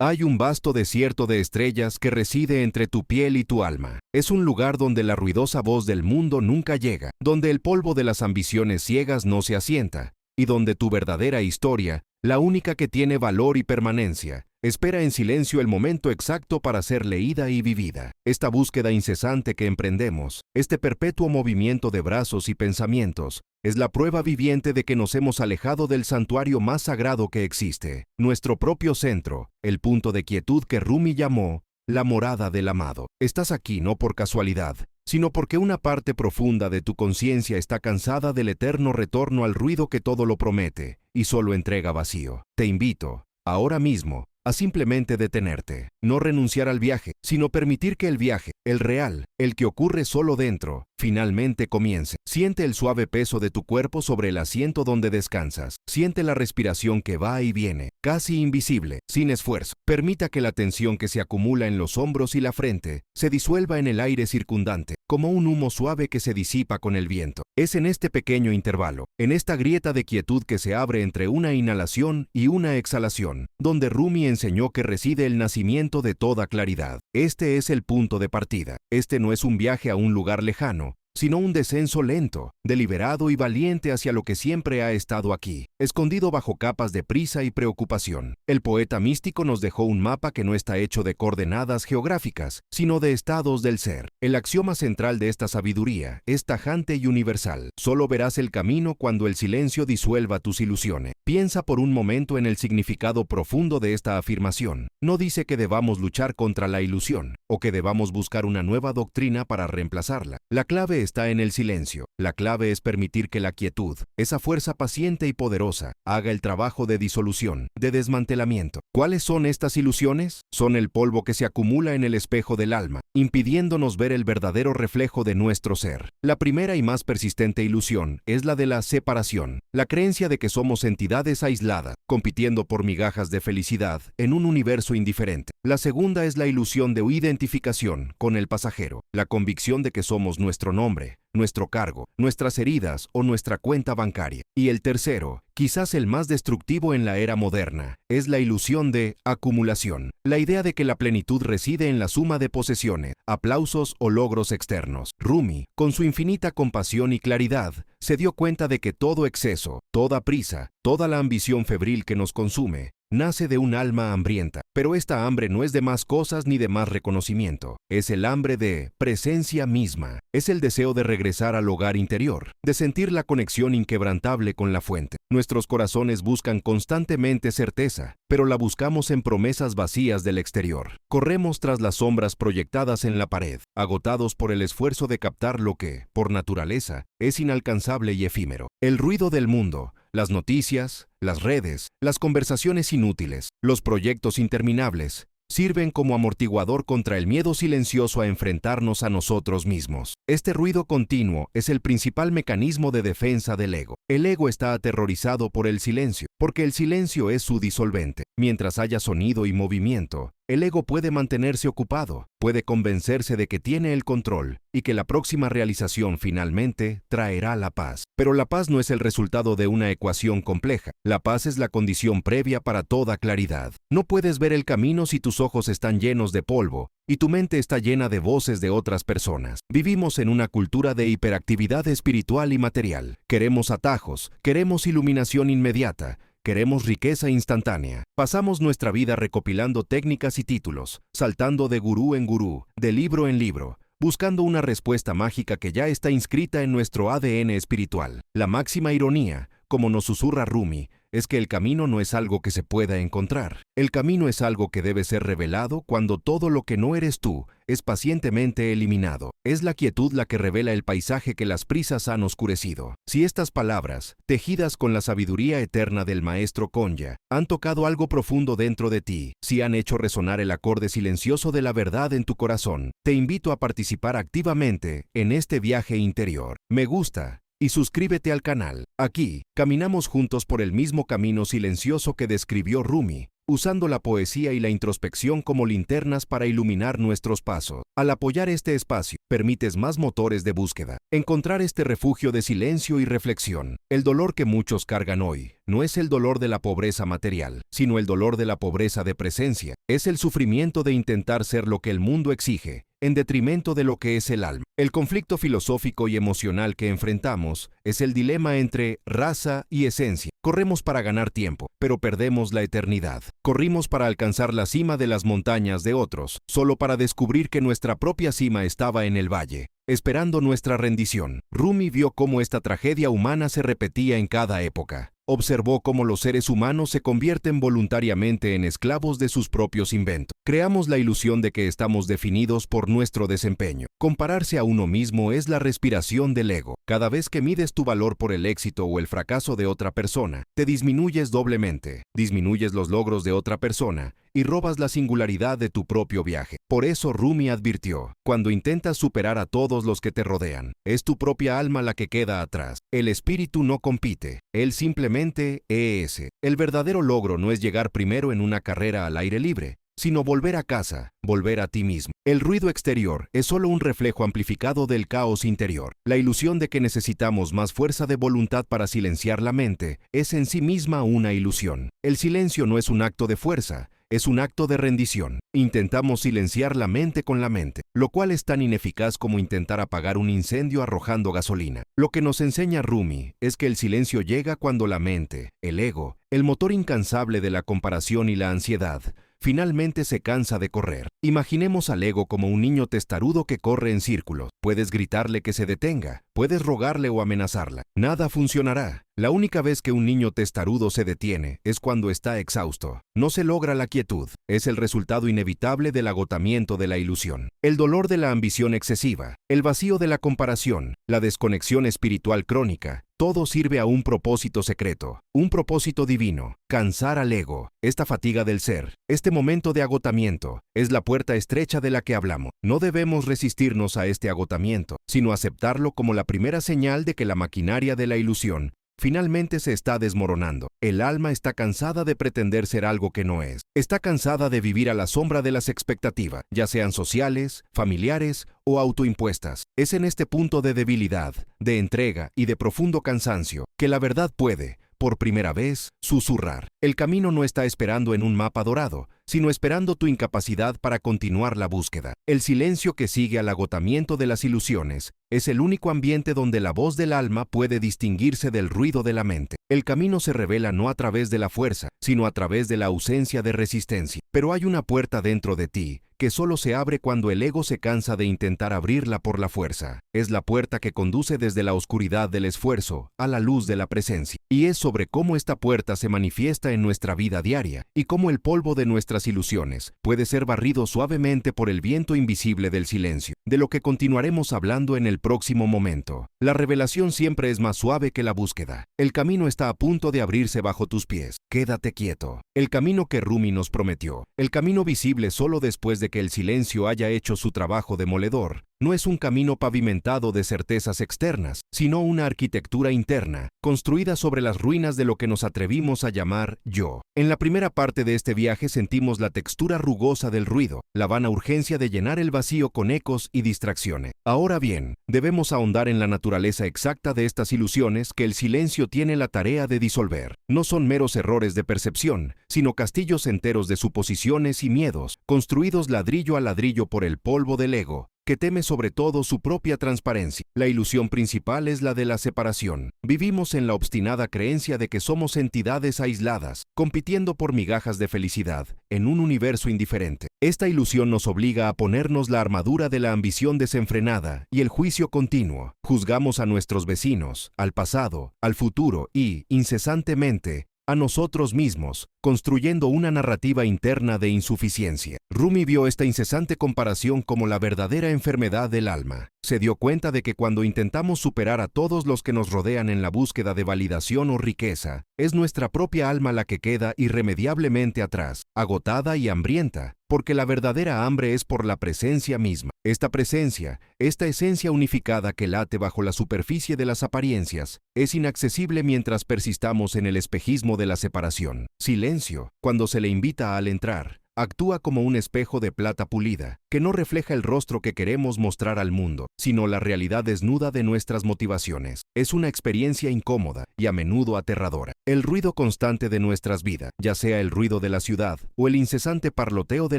Hay un vasto desierto de estrellas que reside entre tu piel y tu alma. Es un lugar donde la ruidosa voz del mundo nunca llega, donde el polvo de las ambiciones ciegas no se asienta, y donde tu verdadera historia, la única que tiene valor y permanencia, espera en silencio el momento exacto para ser leída y vivida. Esta búsqueda incesante que emprendemos, este perpetuo movimiento de brazos y pensamientos, es la prueba viviente de que nos hemos alejado del santuario más sagrado que existe, nuestro propio centro, el punto de quietud que Rumi llamó la morada del amado. Estás aquí no por casualidad, sino porque una parte profunda de tu conciencia está cansada del eterno retorno al ruido que todo lo promete y solo entrega vacío. Te invito, ahora mismo, a simplemente detenerte, no renunciar al viaje, sino permitir que el viaje, el real, el que ocurre solo dentro, finalmente comience. Siente el suave peso de tu cuerpo sobre el asiento donde descansas. Siente la respiración que va y viene, casi invisible, sin esfuerzo. Permita que la tensión que se acumula en los hombros y la frente se disuelva en el aire circundante, como un humo suave que se disipa con el viento. Es en este pequeño intervalo, en esta grieta de quietud que se abre entre una inhalación y una exhalación, donde Rumi enseñó que reside el nacimiento de toda claridad. Este es el punto de partida. Este no es un viaje a un lugar lejano, sino un descenso lento, deliberado y valiente hacia lo que siempre ha estado aquí, escondido bajo capas de prisa y preocupación. El poeta místico nos dejó un mapa que no está hecho de coordenadas geográficas, sino de estados del ser. El axioma central de esta sabiduría es tajante y universal. Solo verás el camino cuando el silencio disuelva tus ilusiones. Piensa por un momento en el significado profundo de esta afirmación. No dice que debamos luchar contra la ilusión, o que debamos buscar una nueva doctrina para reemplazarla. La clave está en el silencio. La clave es permitir que la quietud, esa fuerza paciente y poderosa, haga el trabajo de disolución, de desmantelamiento. ¿Cuáles son estas ilusiones? Son el polvo que se acumula en el espejo del alma, impidiéndonos ver el verdadero reflejo de nuestro ser. La primera y más persistente ilusión es la de la separación, la creencia de que somos entidades aisladas, compitiendo por migajas de felicidad en un universo indiferente. La segunda es la ilusión de identificación con el pasajero, la convicción de que somos nuestro nombre, nuestro cargo, nuestras heridas o nuestra cuenta bancaria. Y el tercero, quizás el más destructivo en la era moderna, es la ilusión de acumulación, la idea de que la plenitud reside en la suma de posesiones, aplausos o logros externos. Rumi, con su infinita compasión y claridad, se dio cuenta de que todo exceso, toda prisa, toda la ambición febril que nos consume, nace de un alma hambrienta, pero esta hambre no es de más cosas ni de más reconocimiento, es el hambre de presencia misma, es el deseo de regresar al hogar interior, de sentir la conexión inquebrantable con la fuente. Nuestros corazones buscan constantemente certeza, pero la buscamos en promesas vacías del exterior. Corremos tras las sombras proyectadas en la pared, agotados por el esfuerzo de captar lo que, por naturaleza, es inalcanzable y efímero. El ruido del mundo, las noticias, las redes, las conversaciones inútiles, los proyectos interminables, sirven como amortiguador contra el miedo silencioso a enfrentarnos a nosotros mismos. Este ruido continuo es el principal mecanismo de defensa del ego. El ego está aterrorizado por el silencio, porque el silencio es su disolvente. Mientras haya sonido y movimiento, el ego puede mantenerse ocupado, puede convencerse de que tiene el control y que la próxima realización finalmente traerá la paz. Pero la paz no es el resultado de una ecuación compleja. La paz es la condición previa para toda claridad. No puedes ver el camino si tus ojos están llenos de polvo y tu mente está llena de voces de otras personas. Vivimos en una cultura de hiperactividad espiritual y material. Queremos atajos, queremos iluminación inmediata, queremos riqueza instantánea. Pasamos nuestra vida recopilando técnicas y títulos, saltando de gurú en gurú, de libro en libro, buscando una respuesta mágica que ya está inscrita en nuestro ADN espiritual. La máxima ironía, como nos susurra Rumi, es que el camino no es algo que se pueda encontrar. El camino es algo que debe ser revelado cuando todo lo que no eres tú es pacientemente eliminado. Es la quietud la que revela el paisaje que las prisas han oscurecido. Si estas palabras, tejidas con la sabiduría eterna del maestro Konya, han tocado algo profundo dentro de ti, si han hecho resonar el acorde silencioso de la verdad en tu corazón, te invito a participar activamente en este viaje interior. Me gusta y suscríbete al canal. Aquí, caminamos juntos por el mismo camino silencioso que describió Rumi, usando la poesía y la introspección como linternas para iluminar nuestros pasos. Al apoyar este espacio, permites más motores de búsqueda, encontrar este refugio de silencio y reflexión. El dolor que muchos cargan hoy no es el dolor de la pobreza material, sino el dolor de la pobreza de presencia. Es el sufrimiento de intentar ser lo que el mundo exige, en detrimento de lo que es el alma. El conflicto filosófico y emocional que enfrentamos es el dilema entre raza y esencia. Corremos para ganar tiempo, pero perdemos la eternidad. Corrimos para alcanzar la cima de las montañas de otros, solo para descubrir que nuestra propia cima estaba en el valle, esperando nuestra rendición. Rumi vio cómo esta tragedia humana se repetía en cada época. Observó cómo los seres humanos se convierten voluntariamente en esclavos de sus propios inventos. Creamos la ilusión de que estamos definidos por nuestro desempeño. Compararse a uno mismo es la respiración del ego. Cada vez que mides tu valor por el éxito o el fracaso de otra persona, te disminuyes doblemente. Disminuyes los logros de otra persona y robas la singularidad de tu propio viaje. Por eso Rumi advirtió, cuando intentas superar a todos los que te rodean, es tu propia alma la que queda atrás. El espíritu no compite, él simplemente es. El verdadero logro no es llegar primero en una carrera al aire libre, sino volver a casa, volver a ti mismo. El ruido exterior es solo un reflejo amplificado del caos interior. La ilusión de que necesitamos más fuerza de voluntad para silenciar la mente es en sí misma una ilusión. El silencio no es un acto de fuerza, es un acto de rendición. Intentamos silenciar la mente con la mente, lo cual es tan ineficaz como intentar apagar un incendio arrojando gasolina. Lo que nos enseña Rumi es que el silencio llega cuando la mente, el ego, el motor incansable de la comparación y la ansiedad, finalmente se cansa de correr. Imaginemos al ego como un niño testarudo que corre en círculos. Puedes gritarle que se detenga, puedes rogarle o amenazarla. Nada funcionará. La única vez que un niño testarudo se detiene es cuando está exhausto. No se logra la quietud. Es el resultado inevitable del agotamiento de la ilusión. El dolor de la ambición excesiva, el vacío de la comparación, la desconexión espiritual crónica, todo sirve a un propósito secreto, un propósito divino, cansar al ego. Esta fatiga del ser, este momento de agotamiento, es la puerta estrecha de la que hablamos. No debemos resistirnos a este agotamiento, sino aceptarlo como la primera señal de que la maquinaria de la ilusión finalmente se está desmoronando. El alma está cansada de pretender ser algo que no es. Está cansada de vivir a la sombra de las expectativas, ya sean sociales, familiares o autoimpuestas. Es en este punto de debilidad, de entrega y de profundo cansancio que la verdad puede, por primera vez, susurrar. El camino no está esperando en un mapa dorado, sino esperando tu incapacidad para continuar la búsqueda. El silencio que sigue al agotamiento de las ilusiones es el único ambiente donde la voz del alma puede distinguirse del ruido de la mente. El camino se revela no a través de la fuerza, sino a través de la ausencia de resistencia. Pero hay una puerta dentro de ti que solo se abre cuando el ego se cansa de intentar abrirla por la fuerza. Es la puerta que conduce desde la oscuridad del esfuerzo a la luz de la presencia. Y es sobre cómo esta puerta se manifiesta en nuestra vida diaria y cómo el polvo de nuestras ilusiones puede ser barrido suavemente por el viento invisible del silencio, de lo que continuaremos hablando en el próximo momento. La revelación siempre es más suave que la búsqueda. El camino está a punto de abrirse bajo tus pies. Quédate quieto. El camino que Rumi nos prometió, el camino visible solo después de que el silencio haya hecho su trabajo demoledor, no es un camino pavimentado de certezas externas, sino una arquitectura interna, construida sobre las ruinas de lo que nos atrevimos a llamar yo. En la primera parte de este viaje sentimos la textura rugosa del ruido, la vana urgencia de llenar el vacío con ecos y distracciones. Ahora bien, debemos ahondar en la naturaleza exacta de estas ilusiones que el silencio tiene la tarea de disolver. No son meros errores de percepción, sino castillos enteros de suposiciones y miedos, construidos ladrillo a ladrillo por el polvo del ego, que teme sobre todo su propia transparencia. La ilusión principal es la de la separación. Vivimos en la obstinada creencia de que somos entidades aisladas, compitiendo por migajas de felicidad, en un universo indiferente. Esta ilusión nos obliga a ponernos la armadura de la ambición desenfrenada y el juicio continuo. Juzgamos a nuestros vecinos, al pasado, al futuro y, incesantemente, a nosotros mismos, construyendo una narrativa interna de insuficiencia. Rumi vio esta incesante comparación como la verdadera enfermedad del alma. Se dio cuenta de que cuando intentamos superar a todos los que nos rodean en la búsqueda de validación o riqueza, es nuestra propia alma la que queda irremediablemente atrás, agotada y hambrienta, porque la verdadera hambre es por la presencia misma. Esta presencia, esta esencia unificada que late bajo la superficie de las apariencias, es inaccesible mientras persistamos en el espejismo de la separación. Silencio silencio, cuando se le invita al entrar, actúa como un espejo de plata pulida, que no refleja el rostro que queremos mostrar al mundo, sino la realidad desnuda de nuestras motivaciones. Es una experiencia incómoda y a menudo aterradora. El ruido constante de nuestras vidas, ya sea el ruido de la ciudad o el incesante parloteo de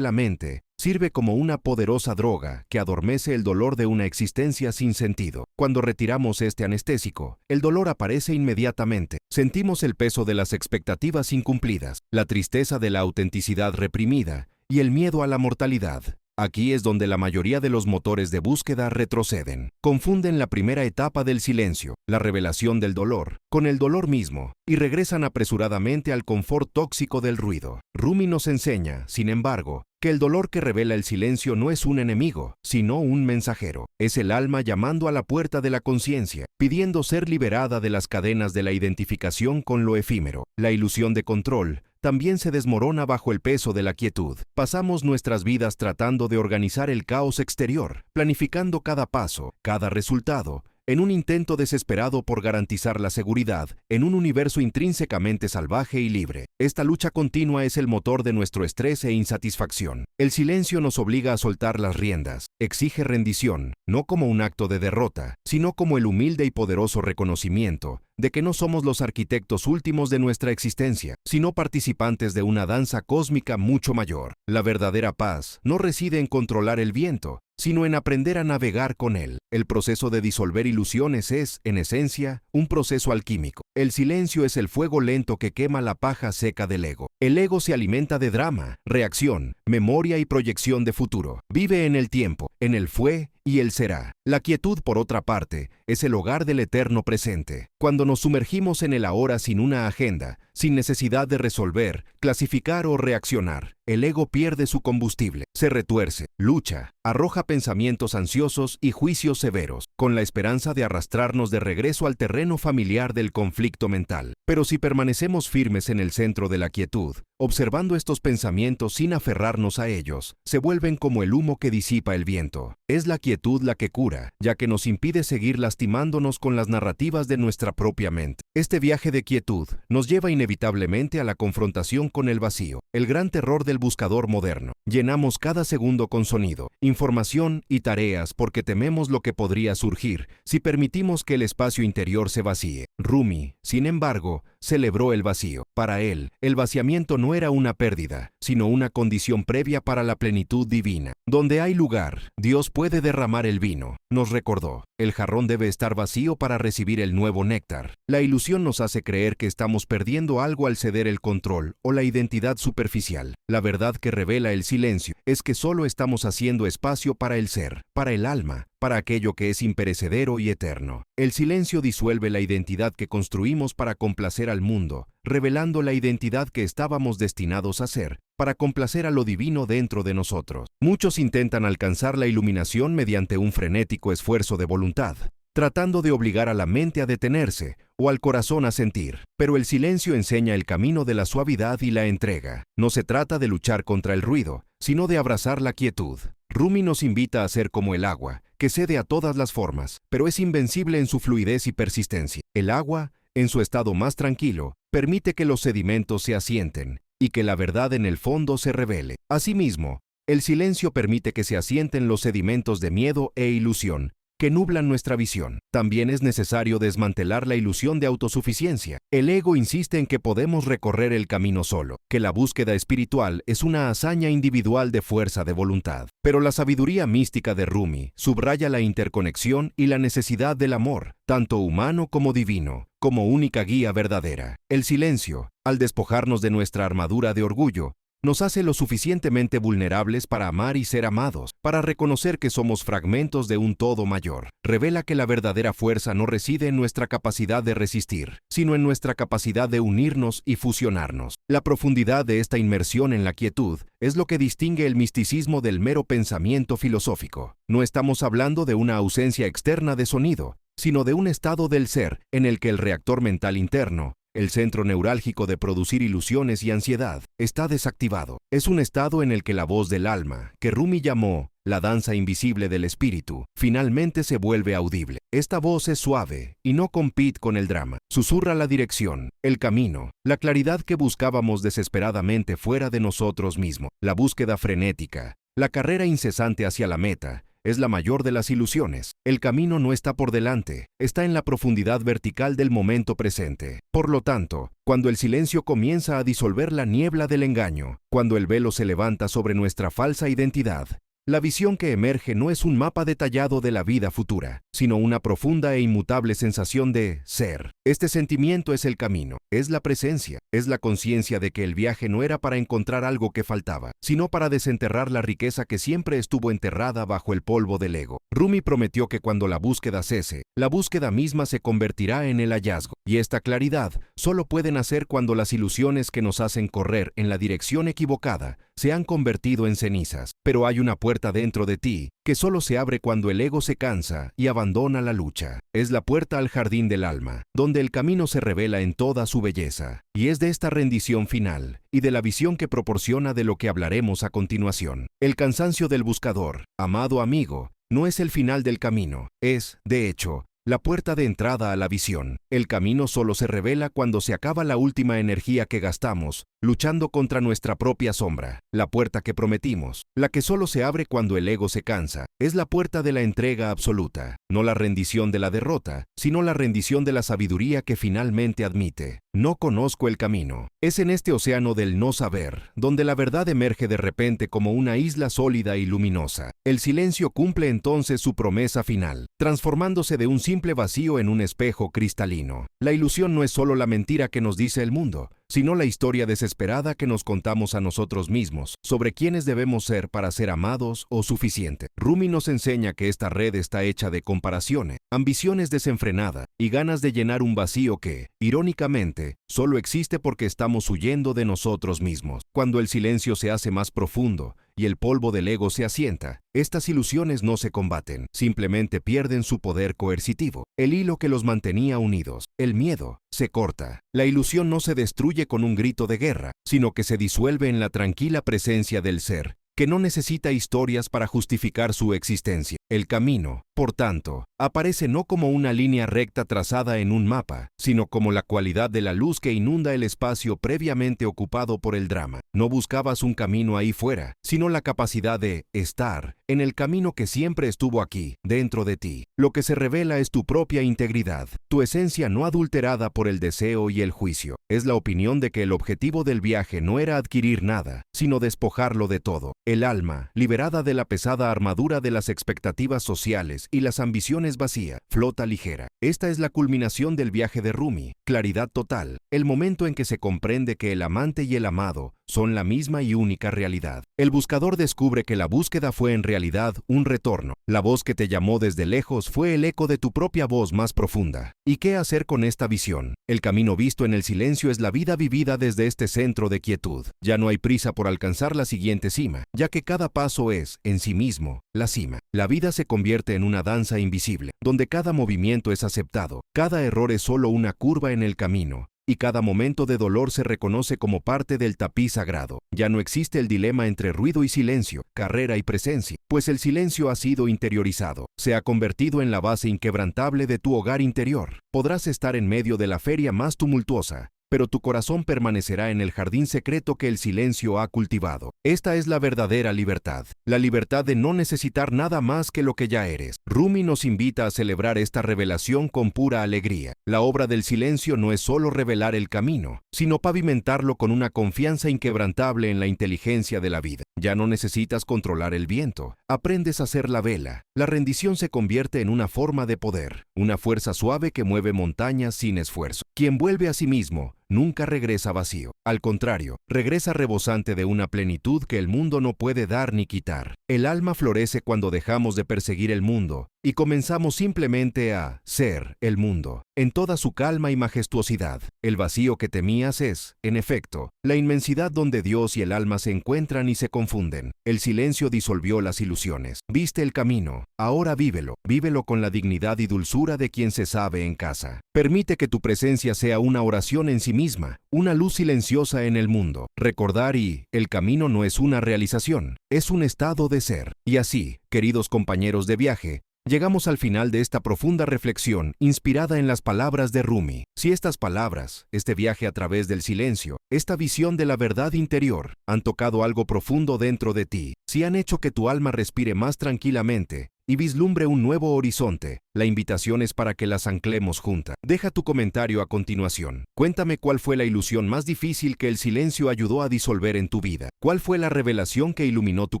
la mente, sirve como una poderosa droga que adormece el dolor de una existencia sin sentido. Cuando retiramos este anestésico, el dolor aparece inmediatamente. Sentimos el peso de las expectativas incumplidas, la tristeza de la autenticidad reprimida y el miedo a la mortalidad. Aquí es donde la mayoría de los motores de búsqueda retroceden. Confunden la primera etapa del silencio, la revelación del dolor, con el dolor mismo, y regresan apresuradamente al confort tóxico del ruido. Rumi nos enseña, sin embargo, que el dolor que revela el silencio no es un enemigo, sino un mensajero. Es el alma llamando a la puerta de la conciencia, pidiendo ser liberada de las cadenas de la identificación con lo efímero. La ilusión de control también se desmorona bajo el peso de la quietud. Pasamos nuestras vidas tratando de organizar el caos exterior, planificando cada paso, cada resultado, en un intento desesperado por garantizar la seguridad en un universo intrínsecamente salvaje y libre. Esta lucha continua es el motor de nuestro estrés e insatisfacción. El silencio nos obliga a soltar las riendas, exige rendición, no como un acto de derrota, sino como el humilde y poderoso reconocimiento de que no somos los arquitectos últimos de nuestra existencia, sino participantes de una danza cósmica mucho mayor. La verdadera paz no reside en controlar el viento, sino en aprender a navegar con él. El proceso de disolver ilusiones es, en esencia, un proceso alquímico. El silencio es el fuego lento que quema la paja seca del ego. El ego se alimenta de drama, reacción, memoria y proyección de futuro. Vive en el tiempo, en el fue y el será. La quietud, por otra parte, es el hogar del eterno presente. Cuando nos sumergimos en el ahora sin una agenda, sin necesidad de resolver, clasificar o reaccionar, el ego pierde su combustible, se retuerce, lucha, arroja pensamientos ansiosos y juicios severos, con la esperanza de arrastrarnos de regreso al terreno familiar del conflicto mental. Pero si permanecemos firmes en el centro de la quietud, observando estos pensamientos sin aferrarnos a ellos, se vuelven como el humo que disipa el viento. Es la quietud la que cura, ya que nos impide seguir lastimándonos con las narrativas de nuestra propia mente. Este viaje de quietud nos lleva inevitablemente a la confrontación con el vacío, el gran terror del buscador moderno. Llenamos cada segundo con sonido, información y tareas porque tememos lo que podría surgir si permitimos que el espacio interior se vacíe. Rumi, sin embargo, celebró el vacío. Para él, el vaciamiento no era una pérdida, sino una condición previa para la plenitud divina. Donde hay lugar, Dios puede derramar el vino. Nos recordó, el jarrón debe estar vacío para recibir el nuevo néctar. La ilusión nos hace creer que estamos perdiendo algo al ceder el control o la identidad superficial. La verdad que revela el silencio es que solo estamos haciendo espacio para el ser, para el alma, para aquello que es imperecedero y eterno. El silencio disuelve la identidad que construimos para complacer al mundo, revelando la identidad que estábamos destinados a ser, para complacer a lo divino dentro de nosotros. Muchos intentan alcanzar la iluminación mediante un frenético esfuerzo de voluntad, tratando de obligar a la mente a detenerse o al corazón a sentir. Pero el silencio enseña el camino de la suavidad y la entrega. No se trata de luchar contra el ruido, sino de abrazar la quietud. Rumi nos invita a ser como el agua, que cede a todas las formas, pero es invencible en su fluidez y persistencia. El agua, en su estado más tranquilo, permite que los sedimentos se asienten y que la verdad en el fondo se revele. Asimismo, el silencio permite que se asienten los sedimentos de miedo e ilusión, que nublan nuestra visión. También es necesario desmantelar la ilusión de autosuficiencia. El ego insiste en que podemos recorrer el camino solo, que la búsqueda espiritual es una hazaña individual de fuerza de voluntad. Pero la sabiduría mística de Rumi subraya la interconexión y la necesidad del amor, tanto humano como divino, como única guía verdadera. El silencio, al despojarnos de nuestra armadura de orgullo, nos hace lo suficientemente vulnerables para amar y ser amados, para reconocer que somos fragmentos de un todo mayor. Revela que la verdadera fuerza no reside en nuestra capacidad de resistir, sino en nuestra capacidad de unirnos y fusionarnos. La profundidad de esta inmersión en la quietud es lo que distingue el misticismo del mero pensamiento filosófico. No estamos hablando de una ausencia externa de sonido, sino de un estado del ser en el que el reactor mental interno, el centro neurálgico de producir ilusiones y ansiedad, está desactivado. Es un estado en el que la voz del alma, que Rumi llamó la danza invisible del espíritu, finalmente se vuelve audible. Esta voz es suave y no compite con el drama. Susurra la dirección, el camino, la claridad que buscábamos desesperadamente fuera de nosotros mismos. La búsqueda frenética, la carrera incesante hacia la meta, es la mayor de las ilusiones. El camino no está por delante, está en la profundidad vertical del momento presente. Por lo tanto, cuando el silencio comienza a disolver la niebla del engaño, cuando el velo se levanta sobre nuestra falsa identidad, la visión que emerge no es un mapa detallado de la vida futura, sino una profunda e inmutable sensación de ser. Este sentimiento es el camino, es la presencia, es la conciencia de que el viaje no era para encontrar algo que faltaba, sino para desenterrar la riqueza que siempre estuvo enterrada bajo el polvo del ego. Rumi prometió que cuando la búsqueda cese, la búsqueda misma se convertirá en el hallazgo, y esta claridad solo puede nacer cuando las ilusiones que nos hacen correr en la dirección equivocada se han convertido en cenizas. Pero hay una puerta dentro de ti que solo se abre cuando el ego se cansa y abandona la lucha. Es la puerta al jardín del alma, donde el camino se revela en toda su belleza. Y es de esta rendición final y de la visión que proporciona de lo que hablaremos a continuación. El cansancio del buscador, amado amigo, no es el final del camino, es, de hecho, la puerta de entrada a la visión. El camino solo se revela cuando se acaba la última energía que gastamos, luchando contra nuestra propia sombra. La puerta que prometimos, la que solo se abre cuando el ego se cansa, es la puerta de la entrega absoluta, no la rendición de la derrota, sino la rendición de la sabiduría que finalmente admite: no conozco el camino. Es en este océano del no saber, donde la verdad emerge de repente como una isla sólida y luminosa. El silencio cumple entonces su promesa final, transformándose de un simple vacío en un espejo cristalino. La ilusión no es solo la mentira que nos dice el mundo, sino la historia desesperada que nos contamos a nosotros mismos sobre quiénes debemos ser para ser amados o suficiente. Rumi nos enseña que esta red está hecha de comparaciones, ambiciones desenfrenadas y ganas de llenar un vacío que, irónicamente, solo existe porque estamos huyendo de nosotros mismos. Cuando el silencio se hace más profundo y el polvo del ego se asienta, estas ilusiones no se combaten, simplemente pierden su poder coercitivo. El hilo que los mantenía unidos, el miedo, se corta. La ilusión no se destruye con un grito de guerra, sino que se disuelve en la tranquila presencia del ser, que no necesita historias para justificar su existencia. El camino, por tanto, aparece no como una línea recta trazada en un mapa, sino como la cualidad de la luz que inunda el espacio previamente ocupado por el drama. No buscabas un camino ahí fuera, sino la capacidad de estar en el camino que siempre estuvo aquí, dentro de ti. Lo que se revela es tu propia integridad, tu esencia no adulterada por el deseo y el juicio. Es la opinión de que el objetivo del viaje no era adquirir nada, sino despojarlo de todo. El alma, liberada de la pesada armadura de las expectativas sociales y las ambiciones vacías, flota ligera. Esta es la culminación del viaje de Rumi, claridad total, el momento en que se comprende que el amante y el amado son la misma y única realidad. El buscador descubre que la búsqueda fue en realidad un retorno. La voz que te llamó desde lejos fue el eco de tu propia voz más profunda. ¿Y qué hacer con esta visión? El camino visto en el silencio es la vida vivida desde este centro de quietud. Ya no hay prisa por alcanzar la siguiente cima, ya que cada paso es, en sí mismo, la cima. La vida se convierte en una danza invisible, donde cada movimiento es aceptado, cada error es solo una curva en el camino, y cada momento de dolor se reconoce como parte del tapiz sagrado. Ya no existe el dilema entre ruido y silencio, carrera y presencia, pues el silencio ha sido interiorizado, se ha convertido en la base inquebrantable de tu hogar interior. Podrás estar en medio de la feria más tumultuosa, pero tu corazón permanecerá en el jardín secreto que el silencio ha cultivado. Esta es la verdadera libertad, la libertad de no necesitar nada más que lo que ya eres. Rumi nos invita a celebrar esta revelación con pura alegría. La obra del silencio no es solo revelar el camino, sino pavimentarlo con una confianza inquebrantable en la inteligencia de la vida. Ya no necesitas controlar el viento, aprendes a hacer la vela. La rendición se convierte en una forma de poder, una fuerza suave que mueve montañas sin esfuerzo. Quien vuelve a sí mismo nunca regresa vacío. Al contrario, regresa rebosante de una plenitud que el mundo no puede dar ni quitar. El alma florece cuando dejamos de perseguir el mundo y comenzamos simplemente a ser el mundo, en toda su calma y majestuosidad. El vacío que temías es, en efecto, la inmensidad donde Dios y el alma se encuentran y se confunden. El silencio disolvió las ilusiones. Viste el camino, ahora vívelo. Vívelo con la dignidad y dulzura de quien se sabe en casa. Permite que tu presencia sea una oración en sí misma, una luz silenciosa en el mundo. Recordar el camino no es una realización, es un estado de ser. Y así, queridos compañeros de viaje, Llegamos al final de esta profunda reflexión, inspirada en las palabras de Rumi. Si estas palabras, este viaje a través del silencio, esta visión de la verdad interior, han tocado algo profundo dentro de ti, si han hecho que tu alma respire más tranquilamente y vislumbre un nuevo horizonte, la invitación es para que las anclemos juntas. Deja tu comentario a continuación. Cuéntame cuál fue la ilusión más difícil que el silencio ayudó a disolver en tu vida. ¿Cuál fue la revelación que iluminó tu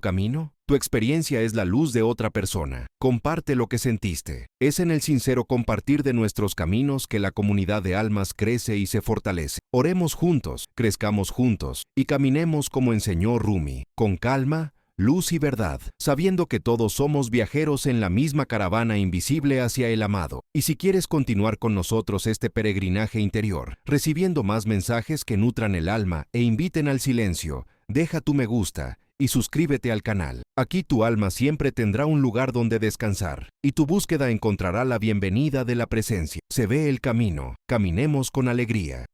camino? Tu experiencia es la luz de otra persona. Comparte lo que sentiste. Es en el sincero compartir de nuestros caminos que la comunidad de almas crece y se fortalece. Oremos juntos, crezcamos juntos y caminemos como enseñó Rumi, con calma, luz y verdad, sabiendo que todos somos viajeros en la misma caravana invisible hacia el amado. Y si quieres continuar con nosotros este peregrinaje interior, recibiendo más mensajes que nutran el alma e inviten al silencio, deja tu me gusta y suscríbete al canal. Aquí tu alma siempre tendrá un lugar donde descansar, y tu búsqueda encontrará la bienvenida de la presencia. Se ve el camino, caminemos con alegría.